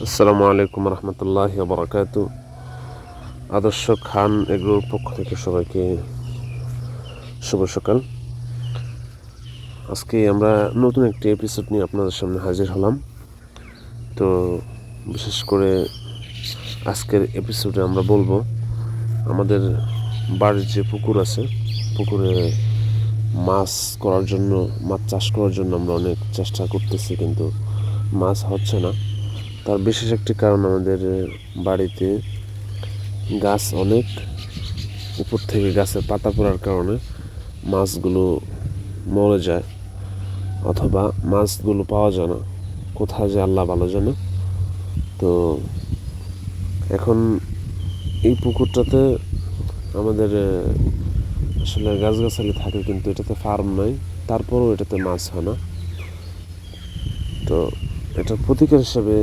আসসালামু আলাইকুম রহমতুল্লাহ বরকাত। আদর্শ খান এগুলোর পক্ষ থেকে সবাইকে শুভ সকাল। আজকে আমরা নতুন একটি এপিসোড নিয়ে আপনাদের সামনে হাজির হলাম। তো বিশেষ করে আজকের এপিসোডে আমরা বলবো আমাদের বাড়ির যে পুকুর আছে, পুকুরে মাছ চাষ করার জন্য আমরা অনেক চেষ্টা করতেছি, কিন্তু মাছ হচ্ছে না। তার বিশেষ একটি কারণ, আমাদের বাড়িতে গাছ অনেক, উপর থেকে গাছের পাতা পড়ার কারণে মাছগুলো মরে যায়, অথবা মাছগুলো পাওয়া যায় না। কোথায় যে আল্লাহ ভালো জানে। তো এখন এই পুকুরটাতে আমাদের আসলে গাছগাছালি থাকে, কিন্তু এটাতে ফার্ম নাই, তারপরও এটাতে মাছ হয় না। তো এটার প্রতিকার হিসেবে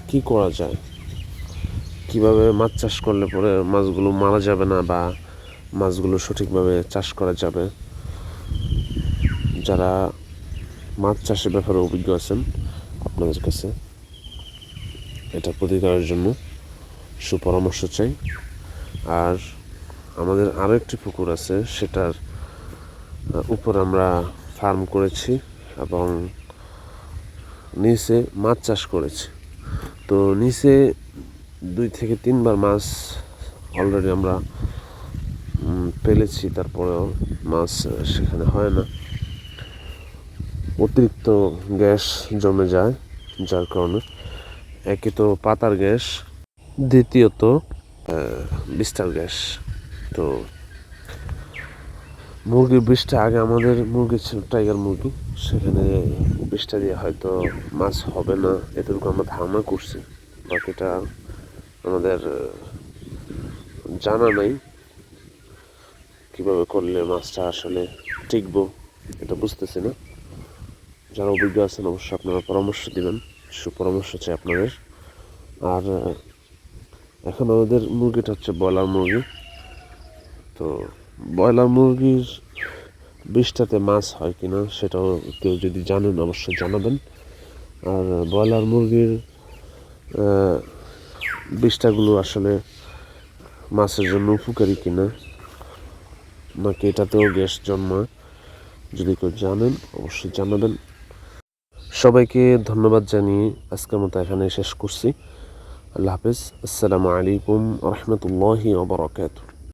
কি করা যায়, কিভাবে মাছ চাষ করলে পরে মাছগুলো মারা যাবে না বা মাছগুলো সঠিকভাবে চাষ করা যাবে, যারা মাছ চাষের ব্যাপারে অভিজ্ঞ আছেন আপনাদের কাছে এটা প্রতিকারের জন্য সুপরামর্শ চাই। আর আমাদের আরও একটি পুকুর আছে, সেটার উপর আমরা ফার্ম করেছি এবং নিচে মাছ চাষ করেছি। তো নিচে 2 থেকে 3 বার মাছ অলরেডি আমরা পেলেছি, তারপরেও মাছ সেখানে হয় না। অতিরিক্ত গ্যাস জমে যায়, যার কারণে একে তো পাতার গ্যাস, দ্বিতীয়ত বিষ্ঠার গ্যাস। তো মুরগির বিষটা, আগে আমাদের মুরগি ছিল টাইগার মুরগি, সেখানে বিষটা দিয়ে হয়তো মাছ হবে না এতটুকু আমরা ধারণা করছি। বাকিটা আমাদের জানা নাই কিভাবে করলে মাছটা আসলে টিকবো, এটা বুঝতেছি না। যারা অভিজ্ঞ আছেন অবশ্যই আপনারা পরামর্শ দিবেন, সুপরামর্শ চাই আপনাদের। আর এখন আমাদের মুরগিটা হচ্ছে ব্রয়লার মুরগি। তো ব্রয়লার মুরগির বিষটাতে মাছ হয় কিনা সেটাও কেউ যদি জানেন অবশ্যই জানাবেন। আর ব্রয়লার মুরগির বিষটাগুলো আসলে মাছের জন্য উপকারী কিনা, নাকি এটাতেও গ্যাস জন্মায়, যদি কেউ জানেন অবশ্যই জানাবেন। সবাইকে ধন্যবাদ জানিয়ে আজকের মতো এখানে শেষ করছি। আল্লাহ হাফেজ। আসসালামু আলাইকুম রহমতুল্লাহি ওয়া বারাকাতুহু।